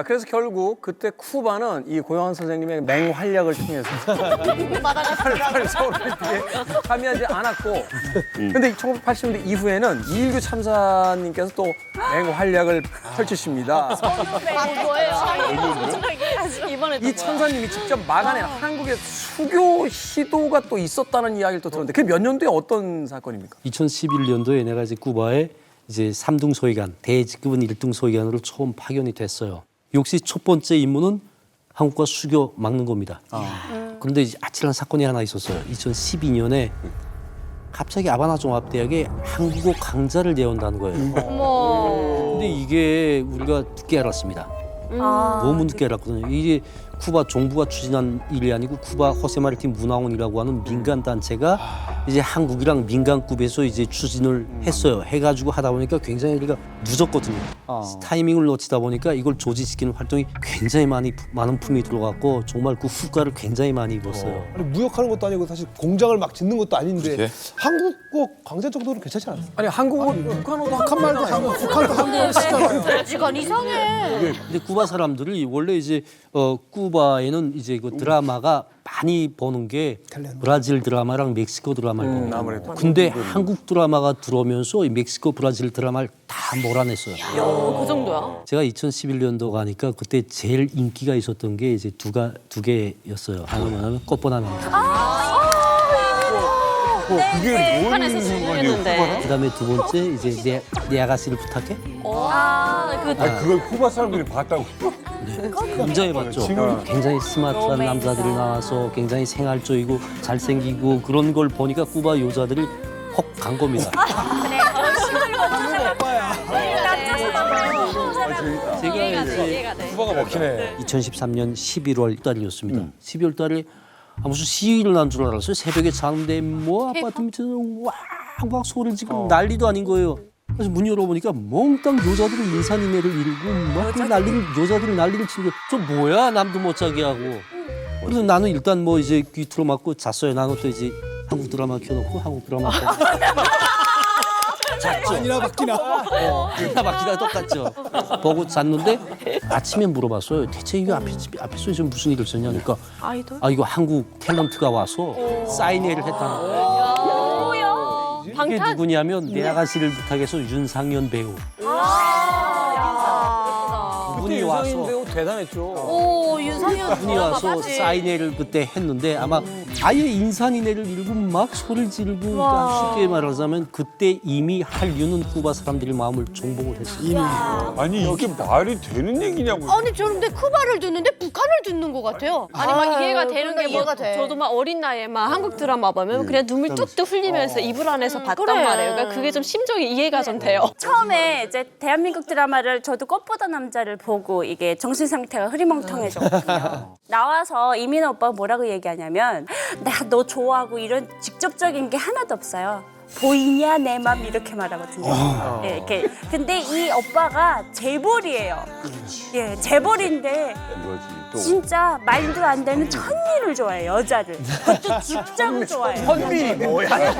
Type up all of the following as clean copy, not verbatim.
그래서 결국 그때 쿠바는 이 고영한 선생님의 맹활약을 통해서 팔 서울을 뒤에 참여하지 않았고 근데 1980년대 이후에는 이일규 참사님께서 또 맹활약을 펼치십니다. 이 참사님이 직접 막아낸 한국의 수교 시도가 또 있었다는 이야기를 또 들었는데 그게 몇 년도에 어떤 사건입니까? 2011년도에 내가 이제 쿠바에 이제 3등 소위관, 대직급은 1등 소위관으로 처음 파견이 됐어요. 역시 첫 번째 임무는 한국과 수교 막는 겁니다. 그런데 이제 아찔한 사건이 하나 있었어요. 2012년에 갑자기 아바나 종합대학에 한국어 강좌를 내온다는 거예요. 근데 이게 우리가 늦게 알았습니다. 너무 늦게 알았거든요. 이게 쿠바 정부가 추진한 일이 아니고 쿠바 호세마르틴 문화원이라고 하는 민간 단체가 이제 한국이랑 민간급에서 이제 추진을 했어요. 해가지고 하다 보니까 굉장히 우리가 늦었거든요. 타이밍을 놓치다 보니까 이걸 조직시키는 활동이 굉장히 많은 품이 들어갔고 정말 그 후과를 굉장히 많이 입었어요. 아니, 무역하는 것도 아니고 사실 공장을 막 짓는 것도 아닌데 한국어 강좌 정도는 괜찮지 않았어요? 아니 한국어 북한어도 북한 말도 한국, 북한도 한국어 쓰잖아요. 시간 이상해. 근데 쿠바 사람들이 원래 이제 쿠바에는 이제 그 드라마가 많이 보는 게 브라질 드라마랑 멕시코 드라마를 아무래도. 근데 한국 드라마가 들어오면서 이 멕시코 브라질 드라마를 다 몰아냈어요. 그 정도야? 제가 2011년도 가니까 그때 제일 인기가 있었던 게 이제 두 개였어요. 하나는 꽃보나 남자. 그게 북한에서 뭔 수행했는데. 그다음에 두 번째 이제 내 아가씨를 부탁해. 그걸 쿠바 사람들이 봤다고. 굉장히 봤죠. 굉장히 스마트한 남자들이 나와서 굉장히 생활적이고 잘생기고 그런 걸 보니까 쿠바 여자들이 혹 간 겁니다. 제가 이제 쿠바가 먹히네. 2013년 11월 달이었습니다. 12월 달에 무슨 시위를 난 줄 알았어요. 새벽에 자는데 뭐 아파트 밑에서 왁왁 소리를 지금 난리도 아닌 거예요. 그래서 문 열어보니까 몽땅 여자들이 인산인해를 이루고 막 그 여자들이 난리를 치고 저 뭐야 남도 못 자게 하고. 그래서 나는 일단 뭐 이제 귀 틀어막고 잤어요. 나는 또 이제 한국 드라마 켜놓고 한국 드라마 잤죠. 아니나 바뀌나. 기가 막히다 똑같죠. 보고 잤는데 아침에 물어봤어요. 대체 이거 앞에서 지금 무슨 일을 있었냐니까 이거 한국 탤런트가 와서 사인회를 했다는 거예요. 이게 누구냐면 내 아가씨를 부탁해서 윤상현 배우. 그분이 와서 배우 대단했죠. 오, 윤상현 분이 와서 사인회를 그때 했는데 아마 아예 인산인해를 이루고 막 소리를 지르고 그러니까 쉽게 말하자면 그때 이미 한류는 쿠바 사람들의 마음을 정복을 했어요. 아니 이게 말이 되는 얘기냐고. 아니 저는 근데 쿠바를 듣는데 북한을 듣는 것 같아요. 아니 막 이해가 되는 게 뭐 이해가 돼. 저도 막 어린 나이에 막 한국 드라마 보면 그냥 눈물 뚝뚝 흘리면서 이불 안에서 봤단 그래. 말이에요. 그러니까 그게 좀 심정이 이해가 좀 돼요. 처음에 이제 대한민국 드라마를 저도 꽃보다 남자를 보고 이게 정신 상태가 흐리멍텅해졌거든요. 나와서 이민호 오빠가 뭐라고 얘기하냐면 나 너 좋아하고 이런 직접적인 게 하나도 없어요. 보이냐 내 맘 이렇게 말하거든요. 예, 이렇게. 근데 이 오빠가 재벌이에요. 예, 재벌인데 진짜 말도 안 되는 천민을 좋아해요. 여자를. 그것도 직장을 좋아해요. 헌민이 뭐야?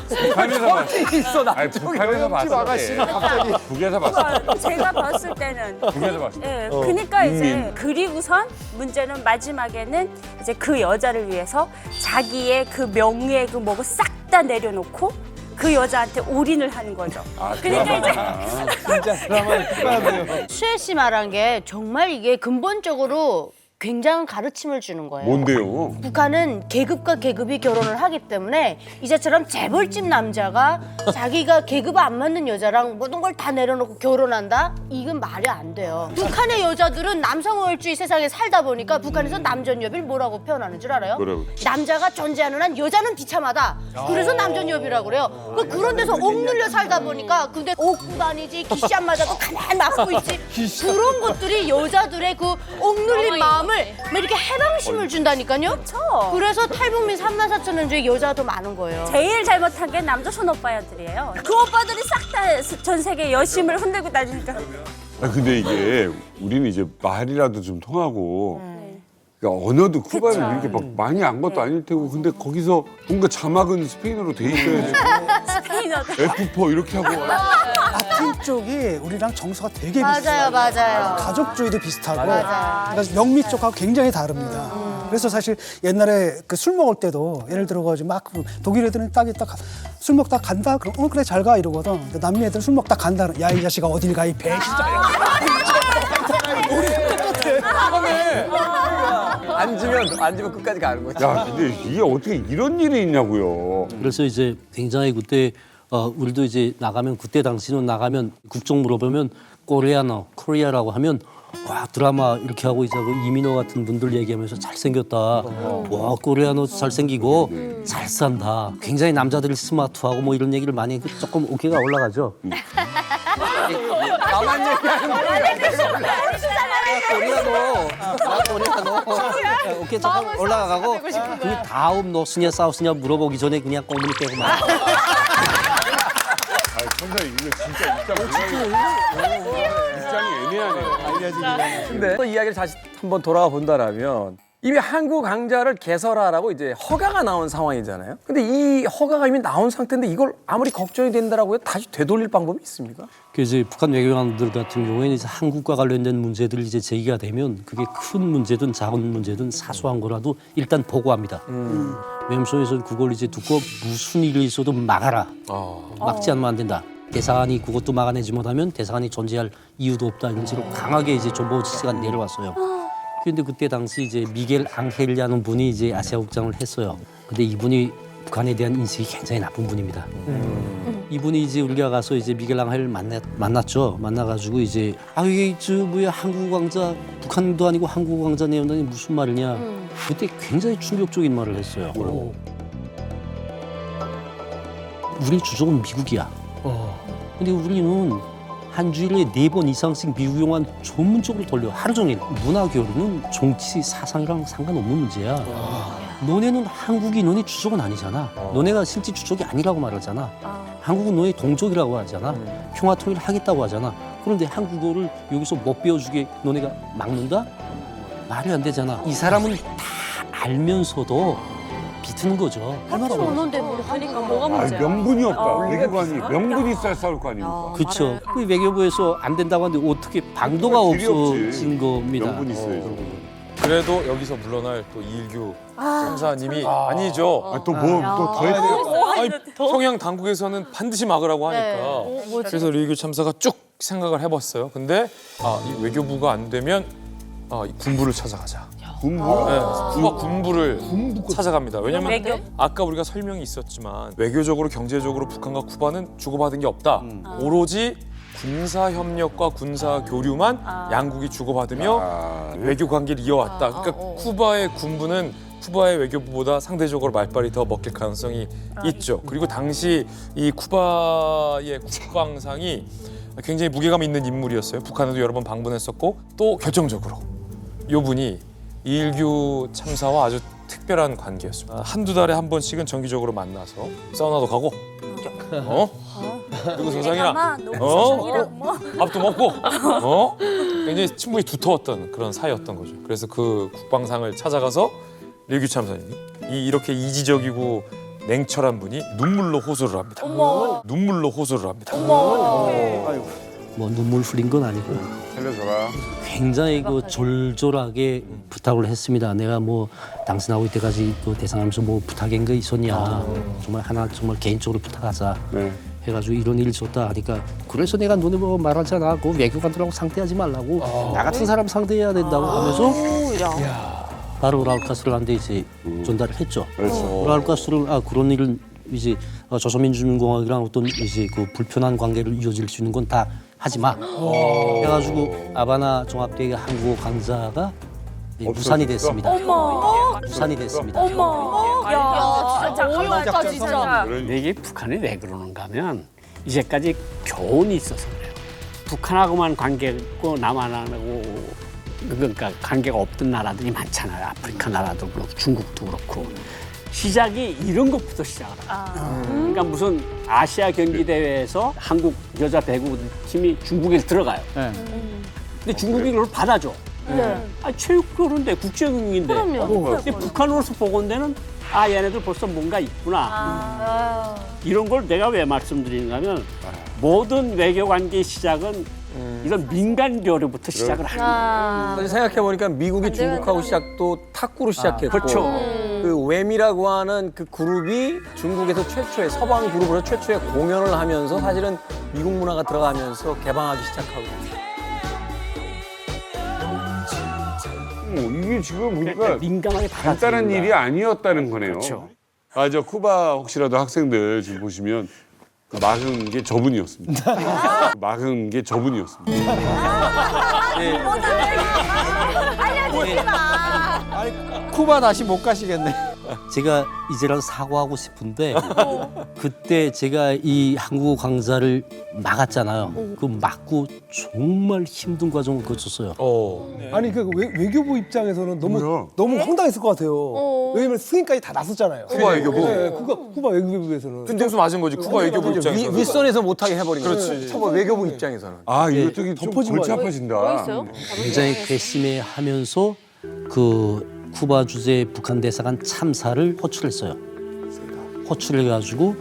북한에서 봤어. 있어 나. 아니 북한에서 봤어. 갑자기. 북에서 봤어. 제가 봤을 때는 북에서 봤어. 예, 그러니까 이제 그리고선 문제는 마지막에는 이제 그 여자를 위해서 자기의 그 명예 그 뭐고 싹 다 내려놓고 그 여자한테 올인을 하는 거죠. 그러니까 이제 진짜 드라마에 추가하네요. 수혜 씨 말한 게 정말 이게 근본적으로 굉장한 가르침을 주는 거예요. 뭔데요? 북한은 계급과 계급이 결혼을 하기 때문에 이제처럼 재벌집 남자가 자기가 계급 안 맞는 여자랑 모든 걸 다 내려놓고 결혼한다? 이건 말이 안 돼요. 북한의 여자들은 남성우월주의 세상에 살다 보니까 북한에서 남전여비를 뭐라고 표현하는 줄 알아요? 뭐라고? 남자가 존재하는 한 여자는 비참하다. 그래서 남전여비라고 그래요. 그런 데서 억눌려 살다 보니까 근데 옷고 다니지 기시 안 맞아도 가만히 맞고 있지. 그런 것들이 여자들의 그 억눌린 마음을 막 이렇게 해방심을 준다니까요. 그래서 탈북민 3만 4천원주의 여자가 더 많은 거예요. 제일 잘못한 게 남조선 오빠들이에요. 그 오빠들이 싹 다 전 세계 여심을 흔들고 다니니까. 아 근데 이게 우리는 이제 말이라도 좀 통하고 그러니까 언어도 쿠바는 이렇게 막 많이 안 것도 아닐 테고 근데 거기서 뭔가 자막은 스페인어로 돼 있어야지. 스페인어도. F4 이렇게 하고. 라틴 쪽이 우리랑 정서가 되게 비슷해요. 맞아요. 가족주의도 비슷하고 맞아. 그러니까 영미 쪽하고 굉장히 다릅니다. 그래서 사실 옛날에 그 술 먹을 때도 예를 들어가지고 막 독일 애들은 딱 술 먹다 간다 그럼 그래 잘 가 이러거든. 근데 남미 애들은 술 먹다 간다 야 이 자식아 어딜 가 이 배 진짜 우리 똑같아. 앉으면 끝까지 가는 거죠. 야 근데 이게 어떻게 이런 일이 있냐고요. 그래서 이제 굉장히 그때 우리도 이제 나가면 그때 당시는 나가면 국적 물어보면 코리아라고 하면 와 드라마 이렇게 하고 이제 그 이민호 같은 분들 얘기하면서 잘생겼다. 와 코리아노 잘생기고 잘 산다. 굉장히 남자들이 스마트하고 뭐 이런 얘기를 많이 조금 어깨가 올라가죠. 나만 얘기하는 거야. 어깨 조금 올라가고 그 다음 노스냐 사우스냐 물어보기 전에 그냥 꼬문이 빼고 말. 선생님 이거 진짜 입장이 애매하네요. 근데 또 이야기를 다시 한번 돌아가 본다라면 이미 한국 강자를 개설하라고 이제 허가가 나온 상황이잖아요. 근데 이 허가가 이미 나온 상태인데 이걸 아무리 걱정이 된다라고 해도 다시 되돌릴 방법이 있습니까? 그 이제 북한 외교관들 같은 경우에는 이제 한국과 관련된 문제들이 이제 제기가 되면 그게 큰 문제든 작은 문제든 사소한 거라도 일단 보고합니다. 외무성에서 그걸 이제 듣고 무슨 일이 있어도 막아라. 막지 않으면 안 된다. 대사관이 그것도 막아내지 못하면 대사관이 존재할 이유도 없다. 이런 식으로 강하게 이제 정보 지시가 내려왔어요. 그런데 그때 당시 이제 미겔 앙헬이라는 분이 이제 아시아국장을 했어요. 근데 이분이 북한에 대한 인식이 굉장히 나쁜 분입니다. 이분이 이제 우리가 가서 이제 미겔 앙헬을 만났죠. 만나가지고 이제 이게 저 뭐야 한국 왕자 북한도 아니고 한국 왕자 내온다니 무슨 말이냐. 그때 굉장히 충격적인 말을 했어요. 우리 주적은 미국이야. 근데 우리는 한 주일에 4번 이상씩 미국 영화는 전문적으로 돌려 하루 종일. 문화 교류는 정치 사상이랑 상관없는 문제야. 너네는 한국이 너네 주적은 아니잖아. 너네가 실제 주적이 아니라고 말하잖아. 한국은 너네 동족이라고 하잖아. 평화 통일을 하겠다고 하잖아. 그런데 한국어를 여기서 못 배워주게 너네가 막는다? 말이 안 되잖아. 이 사람은 다 알면서도 비트는 거죠. 할말 없는데 뭘 그러니까 뭐가 아 문제야? 명분이 없다. 외교관이 명분이 있어야 싸울 거 아닙니까? 그렇죠. 그 외교부에서 안 된다고 하는데 어떻게 방도가 길이 없지. 없어진 겁니다. 명분이 있어야죠. 그래도 여기서 물러날 또 이일규 참사님이 아니죠. 또 더 해야 돼요? 아니, 평양 당국에서는 반드시 막으라고 하니까. 그래서 류일규 참사가 쭉 생각을 해봤어요. 근데 이 외교부가 안 되면 이 군부를 찾아가자. 군부? 네, 쿠바 군부를 찾아갑니다. 왜냐면 외교? 아까 우리가 설명이 있었지만 외교적으로 경제적으로 북한과 쿠바는 주고받은 게 없다. 오로지 군사 협력과 군사 교류만 양국이 주고받으며 외교 관계를 이어왔다. 그러니까 쿠바의 군부는 쿠바의 외교부보다 상대적으로 말빨이 더 먹힐 가능성이 있죠. 그리고 당시 이 쿠바의 국방상이 굉장히 무게감 있는 인물이었어요. 북한에도 여러 번 방문했었고 또 결정적으로 이 분이 이일규 참사와 아주 특별한 관계였습니다. 한두 달에 한 번씩은 정기적으로 만나서 사우나도 가고 그리고 조상이랑 밥도 먹고 굉장히 친분이 두터웠던 그런 사이였던 거죠. 그래서 그 국방상을 찾아가서 류일규 참사님이 이렇게 이지적이고 냉철한 분이 눈물로 호소를 합니다. 눈물로 호소를 합니다. 뭐 눈물 흘린 건 아니고요. 살려줘라. 굉장히 그 절절하게 부탁을 했습니다. 내가 뭐 당신하고 이때까지 그 대상하면서 뭐 부탁한 거 있었냐. 정말 하나 정말 개인적으로 부탁하자. 네. 해가지고 이런 일이 있었다 하니까 그래서 내가 너네 뭐 말하잖아. 그 외교관들하고 상대하지 말라고. 나 같은 사람 상대해야 된다고 하면서 바로 라울카스를한테 이제 전달을 했죠. 라울카스를 그런 일은 이제 조선민주주의공화국이랑 어떤 이제 그 불편한 관계를 이어질 수 있는 건 다 하지 마. 해가지고 아바나 종합대학의 한국어 강사가 무산이 됐습니다. 무산이 됐습니다. 야, 진짜 오열까지 진짜. 이게 북한이 왜 그러는가 하면 이제까지 교훈이 있어서 그래요. 북한하고만 관계가 있고 남한하고 그러니까 관계가 없던 나라들이 많잖아요. 아프리카 나라도 그렇고 중국도 그렇고. 시작이 이런 것부터 시작을 해요. 그러니까 무슨 아시아 경기 대회에서 한국 여자 배구 팀이 중국에 들어가요. 근데 중국이 그걸 받아줘. 체육교류인데 국제경인데. 근데 북한으로서 보건 데는 얘네들 벌써 뭔가 있구나. 이런 걸 내가 왜 말씀드리는가 하면 모든 외교 관계의 시작은 이런 민간 교류부터 시작을 하는 거예요. 사실 생각해보니까 미국이 중국하고 시작도 탁구로 시작했고 그렇죠. 그 웸이라고 하는 그 그룹이 중국에서 최초의 서방 그룹으로 최초의 공연을 하면서 사실은 미국 문화가 들어가면서 개방하기 시작하고 이게 지금 보니까 민감하게 간단한 받아들이는 일이 아니었다는 거네요. 그렇죠. 저 쿠바 혹시라도 학생들 지금 보시면 그 막은 게 저분이었습니다. 막은 게 저분이었습니다. 알려주지 마. 쿠바 다시 못 가시겠네. 제가 이제라도 사과하고 싶은데 그때 제가 이 한국어 강좌를 막았잖아요. 그 막고 정말 힘든 과정을 거쳤어요. 아니 그 외교부 입장에서는 뭐야? 너무 황당했을 것 같아요. 왜냐면 승인까지 다 났었잖아요. 쿠바 외교부? 네, 쿠바 외교부에서는. 뒤통수 맞은 거지 쿠바 외교부 입장에서. 윗선에서 못하게 해버린 거죠. 그렇지. 쿠바 외교부 입장에서는. 이거 되게 좀 골치 아파진다. 굉장히 괘씸해하면서 그 쿠바 주재 북한 대사관 참사를 호출했어요. 호출해가지고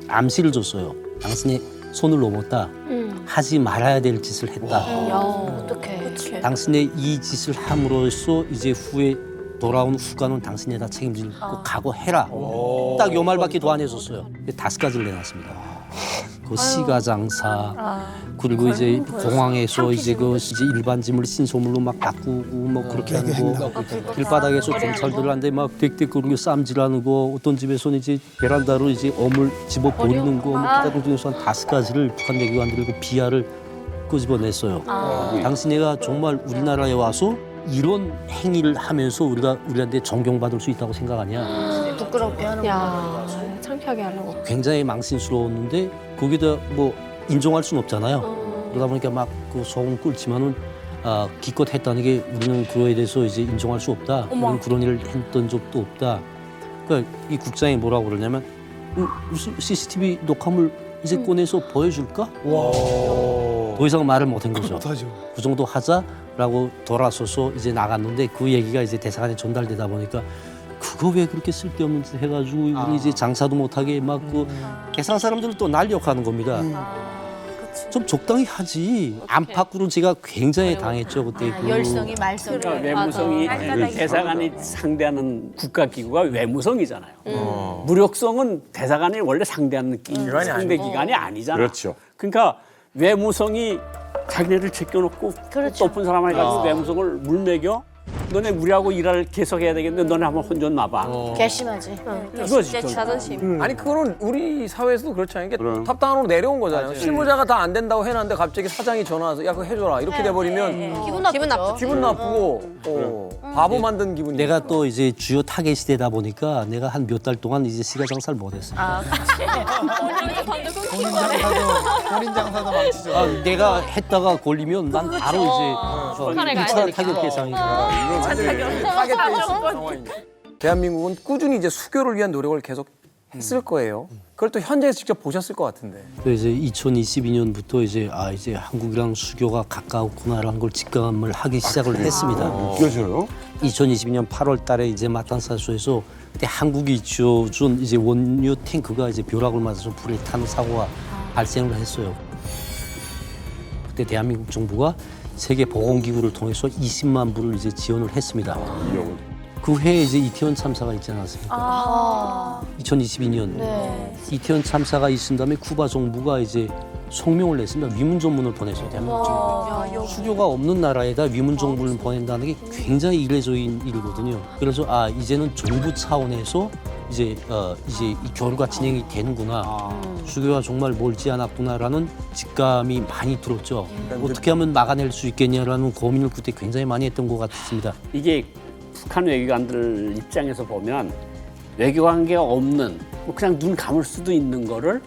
암시를 줬어요. 당신이 손을 넘었다. 하지 말아야 될 짓을 했다. 어떡해. 당신의 이 짓을 함으로써 이제 후에 돌아온 후과는 당신이 다 책임질 거 각오해라. 딱 요 말밖에 더 안 해줬어요. 5가지를 내놨습니다. 그 시가장사 그리고 이제 공항에서 이제 그 이제 일반 짐을 신소물로 막 바꾸고 뭐 그렇게 하는 거 길바닥에서 경찰들 한테 막 댁댁거리고 쌈질하는 거 어떤 집에서는 이제 베란다로 이제 어물 집어 버리는 거 뭐 그다음 중에서 한 5가지를 북한 외교관들이 그 비하를 끄집어냈어요. 당신네가 정말 우리나라에 와서 이런 행위를 하면서 우리한테 존경받을 수 있다고 생각하냐? 부끄럽게 하는 야, 창피하게 하려고. 굉장히 망신스러웠는데 거기다 뭐 인정할 수는 없잖아요. 그러다 보니까 막 그 소금 끓지만은 기껏 했다는 게 우리는 그거에 대해서 이제 인정할 수 없다. 우리는 그런 일을 했던 적도 없다. 그러니까 이 국장이 뭐라고 그러냐면 무슨 CCTV 녹화물 이제 꺼내서 보여줄까? 더 이상 말을 못한 거죠. 그 정도 하자라고 돌아서서 이제 나갔는데 그 얘기가 이제 대사관에 전달되다 보니까 그거 왜 그렇게 쓸데없는 짓 해가지고 우리 이제 장사도 못하게 막 그 대상 사람들을 또 날려가는 겁니다. 좀 적당히 하지. 안팎으로 제가 굉장히 당했죠 그때. 그 열성이 말썽이. 그러니까 외무성이 대사관이 상대하는 국가기구가 외무성이잖아요. 무력성은 대사관이 원래 상대하는 상대 기관이 아니잖아요. 그렇죠. 그러니까 외무성이 자기네를 제껴놓고 높은 사람을 가지고 외무성을 물매겨 너네 우리하고 일을 계속해야 되겠는데 너네 한번 혼 좀 놔봐. 괘씸하지. 이거지. 자존심. 아니 그거는 우리 사회에서도 그렇잖아요. 이게 탑다운으로 내려온 거잖아요. 실무자가 다 안 된다고 해놨는데 갑자기 사장이 전화 와서 야 그거 해줘라 이렇게 돼버리면 기분 나쁘죠. 기분 나쁘고 바보 만든 기분이. 내가 또 이제 주요 타겟이 되다 보니까 내가 한 몇 달 동안 이제 시가 장사를 못했어요. 본인 장사도 망치죠. 내가 했다가 걸리면 난 바로 이제 북한에 가야 1차 되니까. 타겟 대상이죠. 대한민국은 꾸준히 이제 수교를 위한 노력을 계속 했을 거예요. 그걸 또 현장에서 직접 보셨을 것 같은데. 그래서 이제 2022년부터 이제 이제 한국이랑 수교가 가까웠구나라는 걸 직감을 하기 시작을 했습니다. 느껴져요? 2022년 8월 달에 이제 마탄사수에서 그때 한국이 지어준 이제 원유 탱크가 이제 벼락을 맞아서 불에 타는 사고가 발생을 했어요. 그때 대한민국 정부가 세계보건기구를 통해서 20만 불을 이제 지원을 했습니다. 그 해에 이제 이태원 참사가 있지 않았습니까? 2022년 이태원 참사가 있은 다음에 쿠바 정부가 이제 성명을 냈습니다. 위문전문을 보내서 대한민국 정부. 수교가 없는 나라에다 위문정부를 보낸다는 게 굉장히 이례적인 일이거든요. 그래서 이제는 정부 차원에서 이제 이 교류가 진행이 되는구나. 수교가 정말 멀지 않았구나라는 직감이 많이 들었죠. 어떻게 하면 막아낼 수 있겠냐라는 고민을 그때 굉장히 많이 했던 것 같습니다. 이게 북한 외교관들 입장에서 보면 외교 관계가 없는 뭐 그냥 눈 감을 수도 있는 거를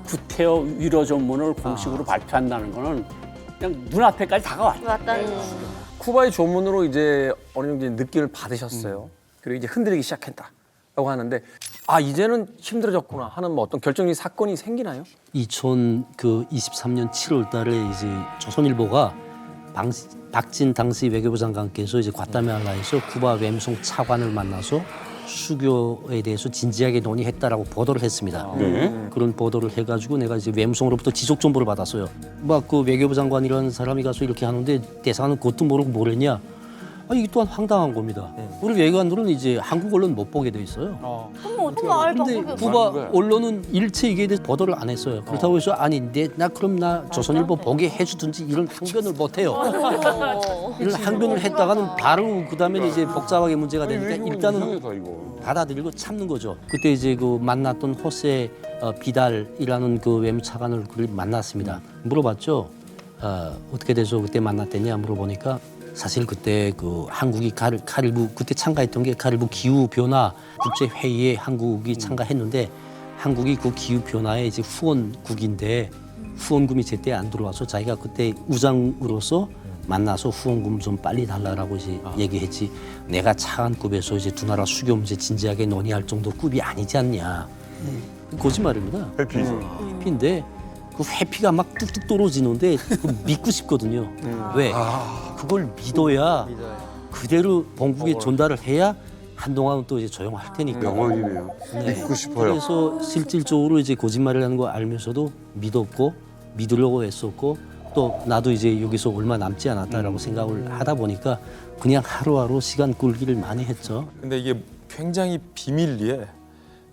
구태여 위로 전문을 공식으로 발표한다는 거는 그냥 눈앞에까지 다가왔죠. 쿠바의 조문으로 이제 어느 정도 느낌을 받으셨어요. 그리고 이제 흔들리기 시작했다라고 하는데 이제는 힘들어졌구나 하는 뭐 어떤 결정적인 사건이 생기나요? 2023년 7월 달에 이제 조선일보가 박진 당시 외교부 장관께서 이제 과테말라에서 쿠바 웸송 차관을 만나서 수교에 대해서 진지하게 논의했다라고 보도를 했습니다. 그런 보도를 해가지고 내가 이제 웸송으로부터 지속 정보를 받았어요. 막 그 외교부 장관이라는 사람이 가서 이렇게 하는데 대사관은 그것도 모르고 뭐랬냐? 이게 또한 황당한 겁니다. 우리 외교관들은 이제 한국 언론 못 보게 돼 있어요. 그럼 어떻게 알 근데 방법이 없어? 쿠바 언론은 일체 이게 대해서 보도를 안 했어요. 그렇다고 해서 아니 나 그럼 나 조선일보 보게 해주든지 이런 항변을 못 해요. 이런 항변을 했다가는 바로 그다음에 이제 복잡하게 문제가 되니까 일단은 받아들이고 참는 거죠. 그때 이제 그 만났던 호세 비달이라는 그 외무차관을 만났습니다. 물어봤죠. 어떻게 돼서 그때 만났댔냐 물어보니까 사실 그때 그 한국이 카리브 그때 참가했던 게 카리브 기후 변화 국제 회의에 한국이 참가했는데 한국이 그 기후 변화의 이제 후원국인데 후원금이 제때 안 들어와서 자기가 그때 우장으로서 만나서 후원금 좀 빨리 달라라고 이제 얘기했지. 내가 차관급에서 이제 두 나라 수교 문제 진지하게 논의할 정도 급이 아니지 않냐. 거짓말입니다. 회피인데 그 회피가 막 뚝뚝 떨어지는데 믿고 싶거든요. 왜? 그걸 믿어야 그대로 본국에 전달을 해야 한동안은 또 이제 조용할 테니까. 명언이네요. 믿고 싶어요. 그래서 실질적으로 이제 거짓말을 하는 거 알면서도 믿었고 믿으려고 했었고 또 나도 이제 여기서 얼마 남지 않았다라고 생각을 하다 보니까 그냥 하루하루 시간 끌기를 많이 했죠. 근데 이게 굉장히 비밀리에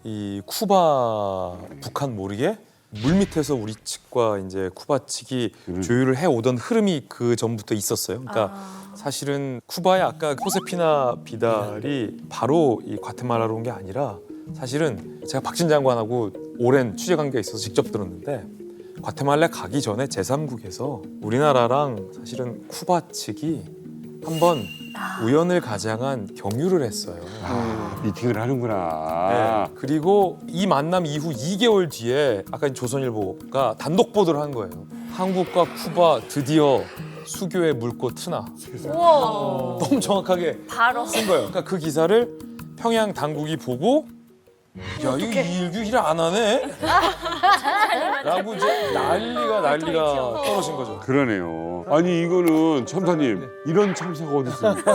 이 쿠바 북한 모르게 물밑에서 우리 측과 이제 쿠바 측이 조율을 해 오던 흐름이 그 전부터 있었어요. 그러니까 사실은 쿠바의 아까 호세피나 비달이 바로 이 과테말라로 온 게 아니라 사실은 제가 박진 장관하고 오랜 취재 관계가 있어서 직접 들었는데 과테말라에 가기 전에 제3국에서 우리나라랑 사실은 쿠바 측이 한번 우연을 가장한 경유를 했어요. 미팅을 하는구나. 네. 그리고 이 만남 이후 2개월 뒤에 아까 조선일보가 단독 보도를 한 거예요. 한국과 쿠바 드디어 수교의 물꽃 트나. 우와. 너무 정확하게 바로 쓴 거예요. 그러니까 그 기사를 평양 당국이 보고 야, 이거 이일규 일 안 하네? 라고 이제 난리가 떨어진 거죠. 그러네요. 아니 이거는 첨사님 이런 참사가 어디 있습니까?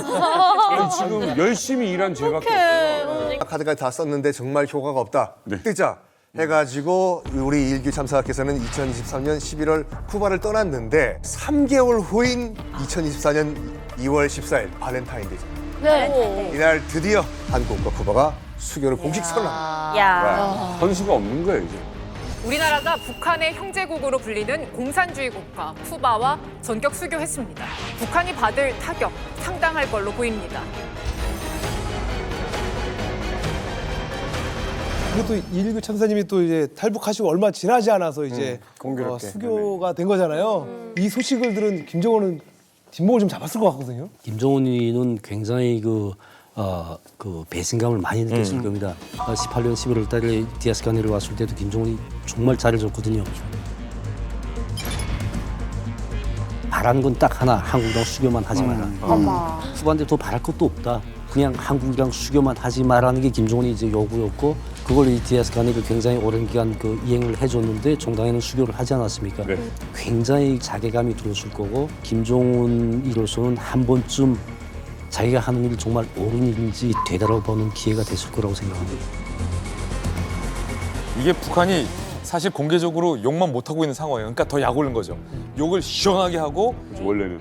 아니, 지금 열심히 일한 죄밖에 없어요. 카드까지 다 썼는데 정말 효과가 없다. 네. 뜨자 해가지고 우리 일규 참사께서는 2023년 11월 쿠바를 떠났는데 3개월 후인 2024년 2월 14일 발렌타인데이죠. 네. 이날 드디어 한국과 쿠바가 수교를 공식 선언합니다. 야. 선수가 없는 거예요 이제. 우리나라가 북한의 형제국으로 불리는 공산주의 국가 쿠바와 전격 수교했습니다. 북한이 받을 타격 상당할 걸로 보입니다. 그리고 또 이일규 참사님이 또 이제 탈북하시고 얼마 지나지 않아서 이제 공교롭게. 수교가 된 거잖아요. 이 소식을 들은 김정은은 뒷목을 좀 잡았을 것 같거든요. 김정은이는 굉장히 그 배신감을 많이 느꼈을 겁니다. 18년 11월 달에 디아스 카네를 왔을 때도 김정은이 정말 잘해줬거든요. 바라는 건 딱 하나, 한국이랑 수교만 하지 마라. 쿠바한테 더 바랄 것도 없다. 그냥 한국이랑 수교만 하지 말라는 게 김정은이 이제 요구였고 그걸 이 디아스 카네를 굉장히 오랜 기간 그 이행을 해줬는데 정당에는 수교를 하지 않았습니까? 네. 굉장히 자괴감이 들었을 거고 김정은이로서는 한 번쯤 자기가 하는 일이 정말 옳은 일인지 되돌아보는 기회가 됐을 거라고 생각합니다. 이게 북한이 사실 공개적으로 욕만 못하고 있는 상황이에요. 그러니까 더 약 올린 거죠. 욕을 시원하게 하고 원래는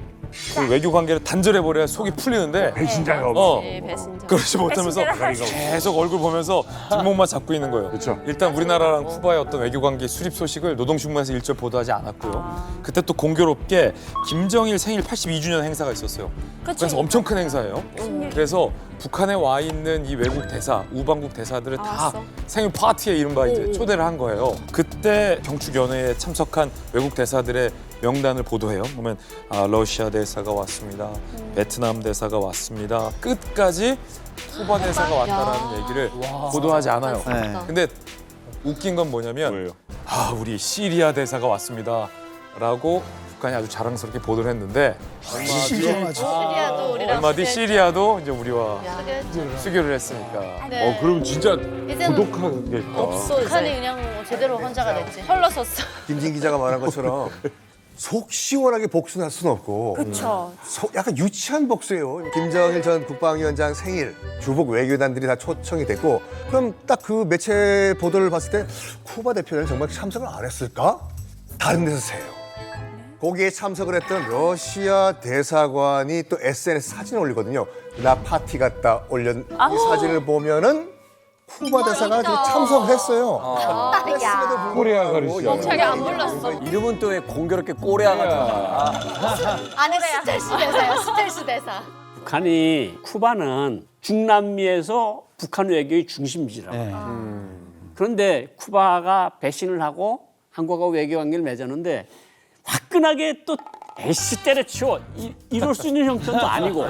그 외교 관계를 단절해버려야 속이 풀리는데 배신자가 없어. 네, 배신자. 그러지 못하면서 계속 얼굴 보면서 뒷목만 잡고 있는 거예요. 그렇죠. 일단 우리나라랑 쿠바의 어떤 외교 관계 수립 소식을 노동신문에서 일절 보도하지 않았고요. 그때 또 공교롭게 김정일 생일 82주년 행사가 있었어요. 그래서 엄청 큰 행사예요. 그래서 북한에 와 있는 이 외국 대사, 우방국 대사들을 다 생일 파티에 이른바 이제 초대를 한 거예요. 그때 경축연회에 참석한 외국 대사들의 명단을 보도해요. 보면 러시아 대사가 왔습니다. 베트남 대사가 왔습니다. 끝까지 쿠바 대사가 왔다라는 얘기를 보도하지 않아요. 근데 웃긴 건 뭐냐면 뭐예요? 우리 시리아 대사가 왔습니다. 라고 북한이 아주 자랑스럽게 보도를 했는데 시리아도 우리랑 얼마 뒤 수교했죠. 시리아도 이제 우리와 수교했죠. 수교를 했으니까. 네. 그럼 진짜 이제는 고독하겠다. 북한이 그냥 제대로 혼자가 됐지. 헐러섰어. 김진 기자가 말한 것처럼 속 시원하게 복수할 수는 없고 그렇죠. 약간 유치한 복수예요. 김정일 전 국방위원장 생일 주복 외교단들이 다 초청이 됐고 그럼 딱 그 매체 보도를 봤을 때 쿠바 대표는 정말 참석을 안 했을까? 다른 데서 세요. 거기에 참석을 했던 러시아 대사관이 또 SNS 사진을 올리거든요. 나 파티 갔다 올린 이 사진을 보면은 쿠바 대사가 지금 참석했어요. 야. 코리아 가르시아. 자기 안 불렀어. 이름은 또 왜 공교롭게 꼬레아가 들어가. 아는 스텔스 대사야, 스텔스 대사. 북한이 쿠바는 중남미에서 북한 외교의 중심지라고. 그런데 쿠바가 배신을 하고 한국과 외교 관계를 맺었는데 화끈하게 또 애쉬 때려치워 이럴 수 있는 형편도 아니고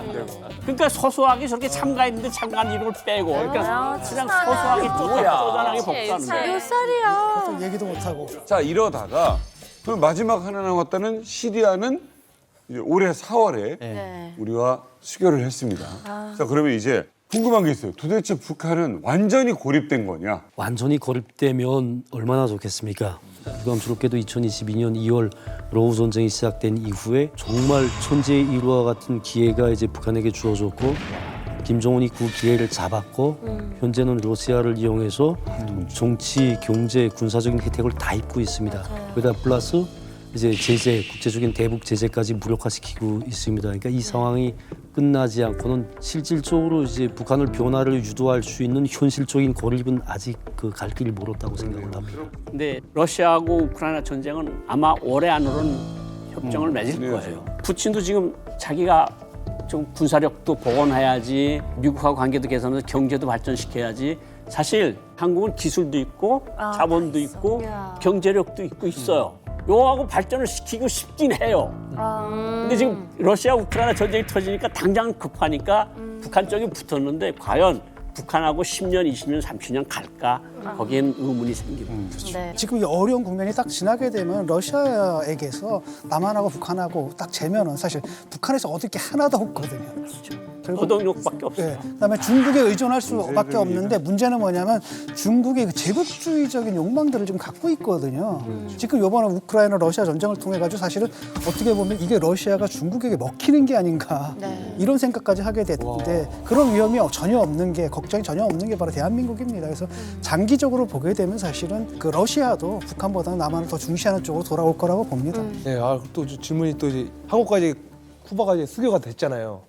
그러니까 소소하게 저렇게 참가했는데 참가한 이름을 빼고 그러니까 그냥 소소하게 쪼잔하게 복수하는데 몇 살이야? 얘기도 못하고. 자 이러다가 그럼 마지막 하나 남았다는 시리아는 이제 올해 4월에 우리와 수교를 했습니다. 자 그러면 이제 궁금한 게 있어요. 도대체 북한은 완전히 고립된 거냐? 완전히 고립되면 얼마나 좋겠습니까? 유감스럽게도 2022년 2월 러우 전쟁이 시작된 이후에 정말 천재의 일화와 같은 기회가 이제 북한에게 주어졌고 김정은이 그 기회를 잡았고 현재는 러시아를 이용해서 정치, 경제, 군사적인 혜택을 다 입고 있습니다. 거기다 플러스 이제 제재, 국제적인 대북 제재까지 무력화시키고 있습니다. 그러니까 이 상황이 끝나지 않고는 실질적으로 이제 북한을 변화를 유도할 수 있는 현실적인 고립은 아직 그 갈 길이 멀었다고 생각을 합니다. 근데 러시아하고 우크라이나 전쟁은 아마 올해 안으로는 협정을 맺을 거예요. 푸틴도 지금 자기가 좀 군사력도 복원해야지 미국하고 관계도 개선해서 경제도 발전시켜야지 사실 한국은 기술도 있고 자본도 있고 경제력도 있고 있어요. 요하고 발전을 시키고 싶긴 해요. 근데 지금 러시아 우크라이나 전쟁이 터지니까 당장 급하니까 북한 쪽이 붙었는데 과연 북한하고 10년, 20년, 30년 갈까? 거기엔 의문이 생깁니다. 네. 지금 이 어려운 국면이 딱 지나게 되면 러시아에게서 남한하고 북한하고 딱 재면은 사실 북한에서 얻을 게 하나도 없거든요. 결국 노동력밖에 없어요. 네. 그다음에 중국에 의존할 수밖에 없는데 문제는 뭐냐면 중국의 그 제국주의적인 욕망들을 좀 갖고 있거든요. 지금 이번에 우크라이나 러시아 전쟁을 통해 가지고 사실은 어떻게 보면 이게 러시아가 중국에게 먹히는 게 아닌가 이런 생각까지 하게 됐는데 그런 위험이 전혀 없는 게 걱정이 전혀 없는 게 바로 대한민국입니다. 그래서 장기적으로 보게 되면 사실은 그 러시아도 북한보다는 남한을 더 중시하는 쪽으로 돌아올 거라고 봅니다. 네, 또 질문이 또 이제 한국과 이제 쿠바가 이제 수교가 됐잖아요.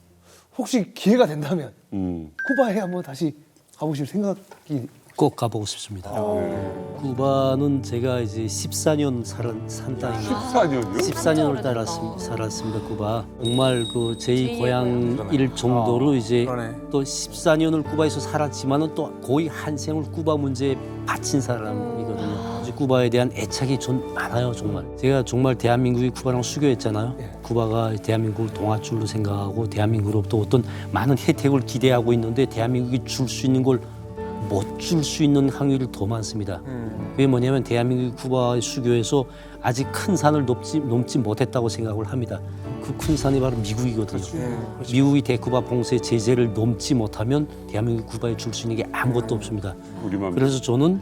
혹시 기회가 된다면 쿠바에 한번 다시 가보실 생각이 꼭 가보고 싶습니다. 쿠바는 제가 이제 14년 산 땅입니다. 14년이요? 14년을 살았습니다. 쿠바. 정말 그 제2 고향일 정도로 이제 또 14년을 쿠바에서 살았지만은 또 거의 한 생을 쿠바 문제에 바친 사람이거든요. 쿠바에 대한 애착이 전 많아요, 정말. 제가 정말 대한민국이 쿠바랑 수교했잖아요. 쿠바가 대한민국을 동아줄로 생각하고 대한민국으로부터 어떤 많은 혜택을 기대하고 있는데 대한민국이 줄 수 있는 걸 못 줄 수 있는 확률이 더 많습니다. 그게 뭐냐면 대한민국이 쿠바의 수교에서 아직 큰 산을 넘지 못했다고 생각을 합니다. 그 큰 산이 바로 미국이거든요. 미국이 대쿠바 봉쇄 제재를 넘지 못하면 대한민국이 쿠바에 줄 수 있는 게 아무것도 없습니다. 그래서 저는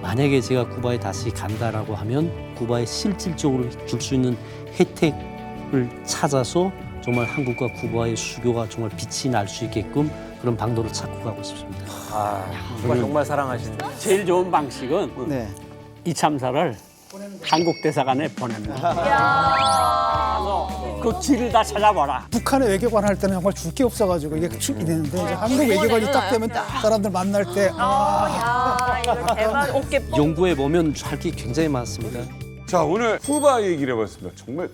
만약에 제가 쿠바에 다시 간다라고 하면 쿠바에 실질적으로 줄 수 있는 혜택을 찾아서 정말 한국과 쿠바의 수교가 정말 빛이 날 수 있게끔 그런 방도를 찾고 가고 싶습니다. 쿠바 정말 사랑하시네. 제일 좋은 방식은 이 참사를 한국 대사관에 보냅니다. 그 길을 다 찾아봐라. 북한의 외교관 할 때는 정말 줄 게 없어가지고 이게 출이 되는데 이제 한국 외교관이 딱 되면 사람들 만날 때 이거 대박. 어깨 연구해 보면 할 게 굉장히 많습니다. 자 오늘 쿠바 얘기를 해봤습니다. 정말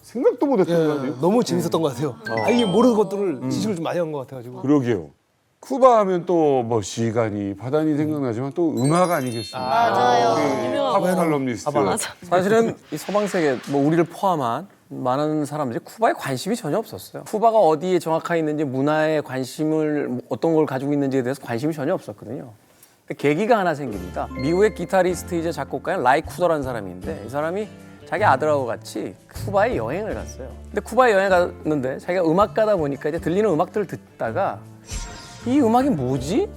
생각도 못했던 것 같아요. 너무 재밌었던 것 같아요. 아예 모르는 것들을 지식을 좀 많이 한 것 같아가지고. 그러게요. 쿠바 하면 또 뭐 시간이 바다니 생각나지만 또 음악 아니겠습니까? 맞아요. 팝칼럼니스트. 사실은 이 서방 세계, 뭐 우리를 포함한 많은 사람들이 쿠바에 관심이 전혀 없었어요. 쿠바가 어디에 정확하게 있는지 문화에 관심을 어떤 걸 가지고 있는지에 대해서 관심이 전혀 없었거든요. 근데 계기가 하나 생깁니다. 미국의 기타리스트이자 작곡가인 라이 쿠더라는 사람이 있는데 이 사람이 자기 아들하고 같이 쿠바에 여행을 갔어요. 근데 쿠바에 여행 갔는데 자기가 음악가다 보니까 이제 들리는 음악들을 듣다가 이 음악이 뭐지?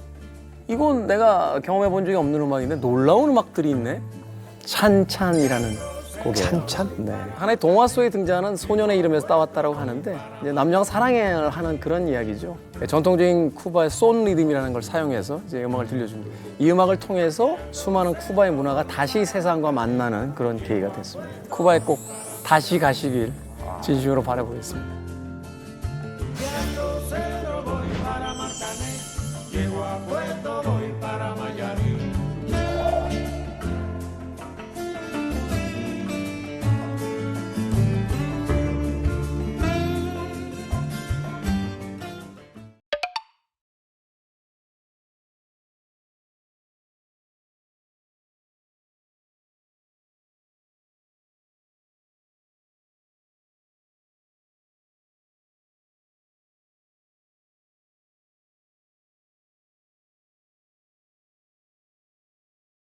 이건 내가 경험해 본 적이 없는 음악인데 놀라운 음악들이 있네. 찬찬이라는 곡이에요. 찬찬? 네. 하나의 동화 속에 등장하는 소년의 이름에서 따왔다라고 하는데 이제 남녀가 사랑을 하는 그런 이야기죠. 전통적인 쿠바의 손 리듬이라는 걸 사용해서 이제 음악을 들려줍니다. 이 음악을 통해서 수많은 쿠바의 문화가 다시 세상과 만나는 그런 계기가 됐습니다. 쿠바에 꼭 다시 가시길 진심으로 바라보겠습니다. Llegó a Puerto